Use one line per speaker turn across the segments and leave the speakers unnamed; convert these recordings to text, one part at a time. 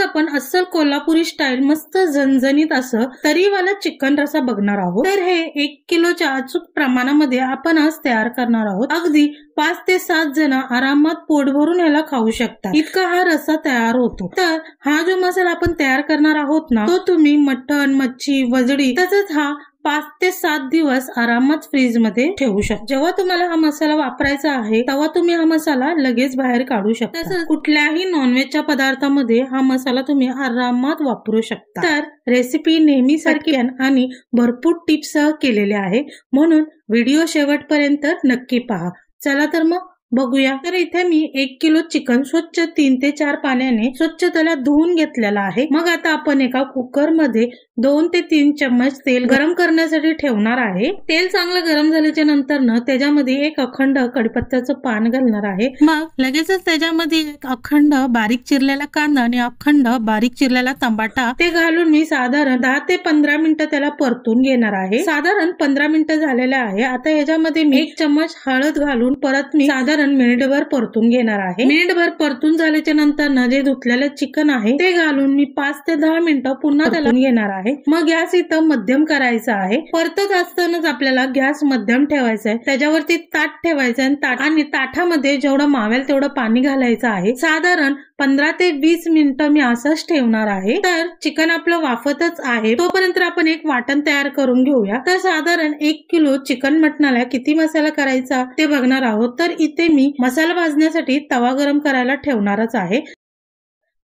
आपण अस्सल कोल्हापुरी स्टाईल मस्त झणझणीत असं तरीवाला चिकन रस्सा बघणार आहोत। तर हे 1 किलोच्या अचूक प्रमाणामध्ये आपण आज तयार करणार आहोत। अगदी 5 ते 7 जण आरामात पोट भरून याला खाऊ शकतात, इतका हा रस्सा तयार होतो। तर हा जो मसाला आपण तयार करणार आहोत ना, तो तुम्ही मटण, मच्छी, वजडी तसंच हा 5 ते 7 दिवस आरामात फ्रीज मध्ये ठेवू शकता। जेव्हा तुम्हाला हा मसाला वापरायचा आहे तेव्हा तुम्ही हा मसाला लगेच बाहेर काढू शकता। तसंच कुठल्याही नॉनव्हेजच्या पदार्थामध्ये हा मसाला तुम्ही आरामात वापरू शकता। तर रेसिपी नेहमीसारखी आणि भरपूर टिप्ससह केलेली आहे, म्हणून व्हिडिओ शेवटपर्यंत नक्की पहा। चला तर मग बघूया। तर इथे मी 1 किलो चिकन स्वच्छ 3 ते 4 पाण्याने स्वच्छ त्याला धुवून घेतलेला आहे। मग आता आपण एका कुकर मध्ये 2 ते 3 चम्मच तेल गरम करण्यासाठी ठेवणार आहे। तेल चांगलं गरम झाल्याच्या नंतर त्याच्यामध्ये एक अखंड कढीपत्त्याचं पान घालणार आहे। मग लगेचच त्याच्यामध्ये एक अखंड बारीक चिरलेला कांदा आणि अखंड बारीक चिरलेला टमाटा ते घालून मी साधारण 10 ते 15 मिनिटं त्याला परतून घेणार आहे। साधारण 15 मिनिटं झालेले आहे। आता याच्यामध्ये मी 1 चम्मच हळद घालून परत मी साधारण मिनिटभर परतून घेणार आहे। मिनिटभर परतून झाल्याच्या नंतर जे धुतलेलं चिकन आहे ते घालून मी 5 ते 10 मिनिटं पुन्हा त्याला घेणार आहे। मग गॅस इथं मध्यम करायचा आहे। परतत असतानाच आपल्याला गॅस मध्यम ठेवायचा आहे। त्याच्यावरती ताट ठेवायचं आणि ताटामध्ये जेवढं मावेल तेवढं पाणी घालायचं आहे। साधारण 15 ते 20 मिनिटं मी असंच ठेवणार आहे। तर चिकन आपलं वाफतच आहे तोपर्यंत आपण एक वाटण तयार करून घेऊया। तर साधारण 1 किलो चिकन मटणाला किती मसाला करायचा ते बघणार आहोत। तर इथे मी मसाला भाजण्यासाठी तवा गरम करायला ठेवणारच आहे।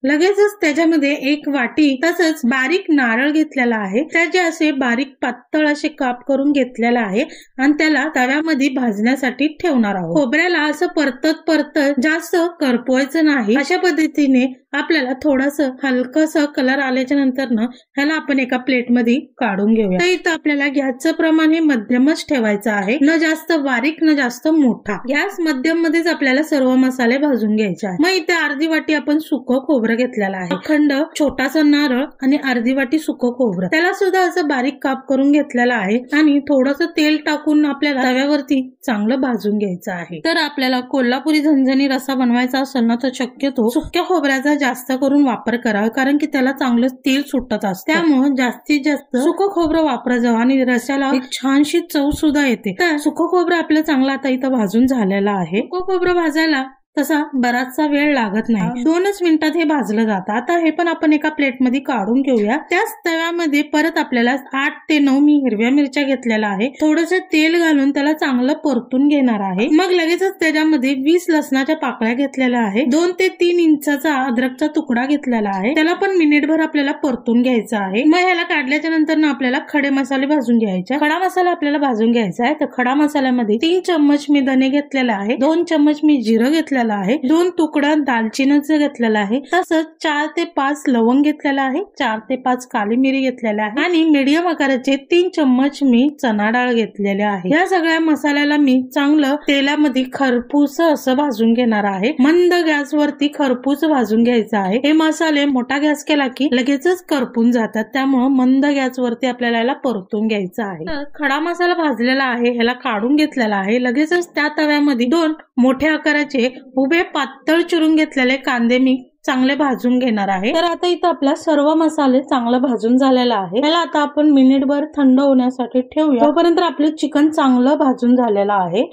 लगेचच त्याच्यामध्ये 1 वाटी तसंच बारीक नारळ घेतलेला आहे, त्याचे असे बारीक पातळ असे काप करून घेतलेला आहे आणि त्याला तव्यामध्ये भाजण्यासाठी ठेवणार आहोत। खोबऱ्याला असं परतत जास्त करपवायचं नाही, अशा पद्धतीने आपल्याला थोडंसं हलकसं कलर आल्याच्या नंतर ह्याला आपण एका प्लेट मध्ये काढून घेऊया। तर इथं आपल्याला गॅसचं प्रमाण हे मध्यमच ठेवायचं आहे, न जास्त बारीक न जास्त मोठा। गॅस मध्यम मध्येच आपल्याला सर्व मसाले भाजून घ्यायचे आहे। मग इथे अर्धी वाटी आपण सुकं खोबरं घेतलेला आहे, अखंड छोटासा नारळ आणि अर्धी वाटी सुकं खोबरं त्याला सुद्धा असं बारीक काप करून घेतलेला आहे आणि थोडंसं तेल टाकून आपल्याला तव्यावरती चांगलं भाजून घ्यायचं आहे। तर आपल्याला कोल्हापुरी झणझणी रस्सा बनवायचा असेल ना तर शक्यतो सुक्या खोबऱ्याचा जास्त करून वापर करावा, कारण की त्याला चांगलं तेल सुटत असतं। त्यामुळे जास्तीत जास्त सुकं खोबरं वापरा जावं आणि रस्स्याला एक छानशी चव सुद्धा येते। तर सुकं खोबरं आपलं चांगलं आता इथं भाजून झालेलं आहे। सुकं खोबरं भाजायला तसा बराचसा वेळ लागत नाही, 2च मिनिटात हे भाजलं जातं। आता हे पण आपण एका प्लेट मध्ये काढून घेऊया। त्याच तव्यामध्ये परत आपल्याला 8 ते 9 मी हिरव्या मिरच्या घेतलेल्या आहे, थोडंसं तेल घालून त्याला चांगलं परतून घेणार आहे। मग लगेचच त्याच्यामध्ये 20 लसणाच्या पाकळ्या घेतलेल्या आहे, 2 ते 3 इंचाचा अद्रकचा तुकडा घेतलेला आहे, त्याला पण मिनिटभर आपल्याला परतून घ्यायचं आहे। मग ह्याला काढल्याच्या नंतर आपल्याला खडे मसाले भाजून घ्यायचे। खडा मसाला आपल्याला भाजून घ्यायचा आहे। तर खडा मसाल्यामध्ये 3 चम्मच मी धने घेतलेला आहे, 2 चम्मच मी जिरं घेतलेलं आहे, 2 तुकडा दालचिनीचा घेतलेला आहे, तसंच 4 ते 5 लवंग घेतलेला आहे, 4 ते 5 काली मिरी घेतलेल्या आहे आणि मीडियम आकाराचे 3 चम्मच मी चना डाळ घेतलेले आहे। या सगळ्या मसाल्याला मी चांगलं तेलामध्ये खरपूस असं भाजून घेणार आहे। मंद गॅसवरती खरपूस भाजून घ्यायचं आहे। हे मसाले मोठा गॅस केला की लगेचच करपून जातात, त्यामुळे मंद गॅसवरती आपल्याला याला परतून घ्यायचं आहे। तर खडा मसाला भाजलेला आहे, ह्याला काढून घेतलेला आहे। लगेचच त्या तव्यामध्ये 2 मोठ्या आकाराचे उभे पातळ चिरून घेतलेले कांदे मी चांगले भाजून घेणार आहे। तर आता इथं आपला सर्व मसाले चांगलं भाजून झालेला आहे। त्याला आता आपण मिनिटभर थंड होण्यासाठी ठेवूया, तोपर्यंत आपलं चिकन चांगलं भाजून झालेलं आहे।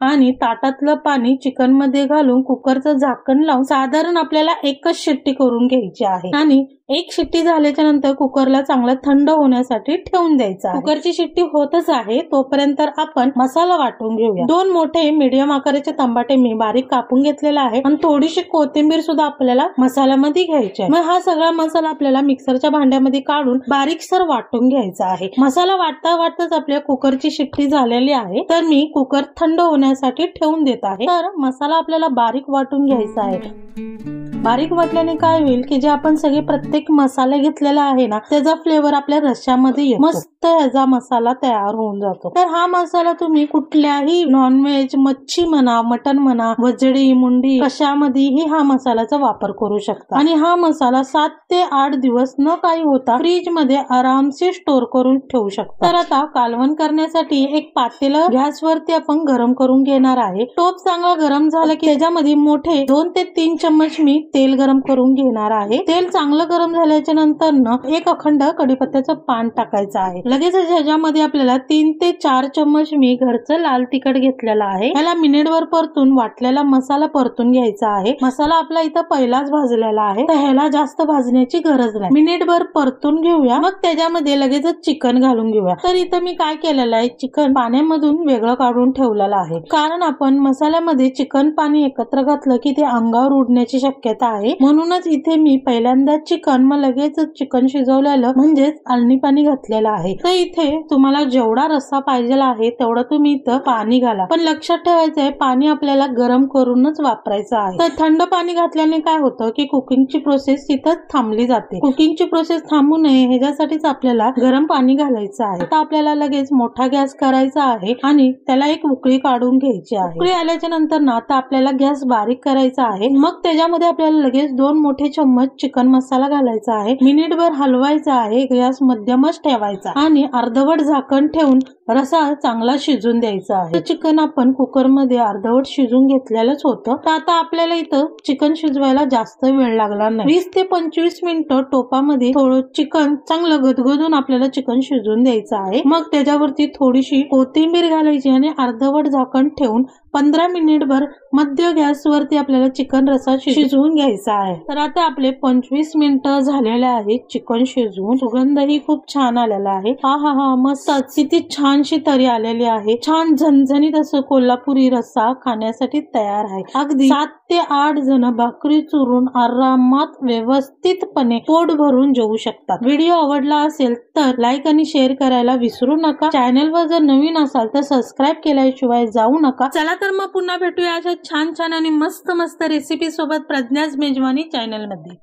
आणि ताटातलं पाणी चिकन मध्ये घालून कुकरचं झाकण लावून साधारण आपल्याला 1च शिट्टी करून घ्यायची आहे आणि 1 शिट्टी झाल्याच्या नंतर कुकरला चांगलं थंड होण्यासाठी ठेवून द्यायचं आहे। कुकरची शिट्टी होतच आहे तोपर्यंत आपण मसाला वाटून घेऊया। 2 मोठे मीडियम आकाराचे टमाटे मी बारीक कापून घेतलेला आहे आणि थोडीशी कोथिंबीर सुद्धा आपल्याला मसाल्यामध्ये घ्यायची आहे। मग हा सगळा मसाला आपल्याला मिक्सरच्या भांड्यामध्ये काढून बारीकसर वाटून घ्यायचा आहे। मसाला वाटताच आपल्या कुकरची शिट्टी झालेली आहे, तर मी कुकर थंड होण्यासाठी ठेवून देत आहे। तर मसाला आपल्याला बारीक वाटून घ्यायचा आहे। बारीक वाटल्याने काय होईल की जे आपण सगळे प्रत्येक मसाले घेतलेला आहे ना त्याचा फ्लेवर आपल्या रश्श्यामध्ये येतो, मस्त ह्याचा मसाला तयार होऊन जातो। तर हा मसाला तुम्ही कुठल्याही नॉनव्हेज मच्छी म्हणा, मटन म्हणा, वजडी, मुंडी कशामध्येही हा मसाल्याचा वापर करू शकता आणि हा मसाला 7 ते 8 दिवस न काही होता फ्रीज मध्ये आरामसे स्टोर करून ठेवू शकता। तर आता कालवण करण्यासाठी एक पातेलं गॅसवरती आपण गरम करून घेणार आहे। टोप चांगला गरम झाला की त्याच्यामध्ये मोठे 2 ते 3 चम्मच मी तेल गरम करून घेणार आहे। तेल चांगलं गरम झाल्याच्या नंतर एक अखंड कढीपत्त्याचं पान टाकायचं आहे। लगेच ह्याच्यामध्ये आपल्याला 3 ते 4 चम्मच मी घरचं लाल तिखट घेतलेलं आहे। याला मिनिटभर परतून वाटलेला मसाला परतून घ्यायचा आहे। मसाला आपला इथं पहिलाच भाजलेला आहे, तर ह्याला जास्त भाजण्याची गरज नाही। मिनिटभर परतून घेऊया, मग त्याच्यामध्ये लगेचच चिकन घालून घेऊया। तर इथं मी काय केलेलं आहे, चिकन पाण्यामधून वेगळं काढून ठेवलेलं आहे, कारण आपण मसाल्यामध्ये चिकन पाणी एकत्र घातलं की ते अंगावर उडण्याची शक्यता आहे। म्हणूनच इथे मी पहिल्यांदा चिकन मग लगेचच चिकन शिजवलेलं म्हणजेच आलणी पाणी घातलेलं आहे। तर इथे तुम्हाला जेवढा रस्सा पाहिजे आहे तेवढं तुम्ही इथं पाणी घाला, पण लक्षात ठेवायचं आहे पाणी आपल्याला गरम करूनच वापरायचं आहे। तर थंड पाणी घातल्याने काय होतं की कुकिंगची प्रोसेस तिथंच थांबली जाते। कुकिंगची प्रोसेस थांबू नये ह्याच्यासाठीच आपल्याला गरम पाणी घालायचं आहे। आता आपल्याला लगेच मोठा गॅस करायचा आहे आणि त्याला एक उकळी काढून घ्यायची आहे। उकळी आल्याच्या नंतर आता आपल्याला गॅस बारीक करायचा आहे। मग त्याच्यामध्ये आपल्याला लगेच 2 मोठे चम्मच चिकन मसाला घालायचा आहे। मिनिटभर हलवायचा आहे, गॅस मध्यमच ठेवायचा आणि अर्धवट झाकण ठेवून रस्सा चांगला शिजून द्यायचा आहे। चिकन आपण कुकर मध्ये अर्धवट शिजून घेतलेलंच होतं, तर आता आपल्याला इथं चिकन शिजवायला जास्त वेळ लागला नाही। 20 ते 25 मिनिटं टोपामध्ये थोडं चिकन चांगलं गदगदून आपल्याला चिकन शिजून द्यायचं आहे। मग त्याच्यावरती थोडीशी कोथिंबीर घालायची आणि अर्धवट झाकण ठेवून 15 मिनिटभर मध्य गॅसवरती आपल्याला चिकन रस्सा शिजवून घ्यायचा आहे। तर आता आपले 25 मिनिटं झालेले आहेत चिकन शिजवून। सुगंधही खूप छान आलेला आहे। हा मस्त किती छानशी तरी आलेली आहे। छान झणझणीत असं कोल्हापुरी रस्सा खाण्यासाठी तयार आहे। अगदी 7 ते 8 जण भाकरी चुरून आरामात व्यवस्थितपणे पोट भरून जेवू शकतात। व्हिडिओ आवडला असेल तर लाईक आणि शेअर करायला विसरू नका। चॅनलवर जर नवीन असाल तर सबस्क्राईब केल्याशिवाय जाऊ नका। चला तर मग पुन्हा भेटूया अशा छान छान आणि मस्त मस्त रेसिपी सोबत प्रज्ञाच मेजवानी चॅनल मध्ये।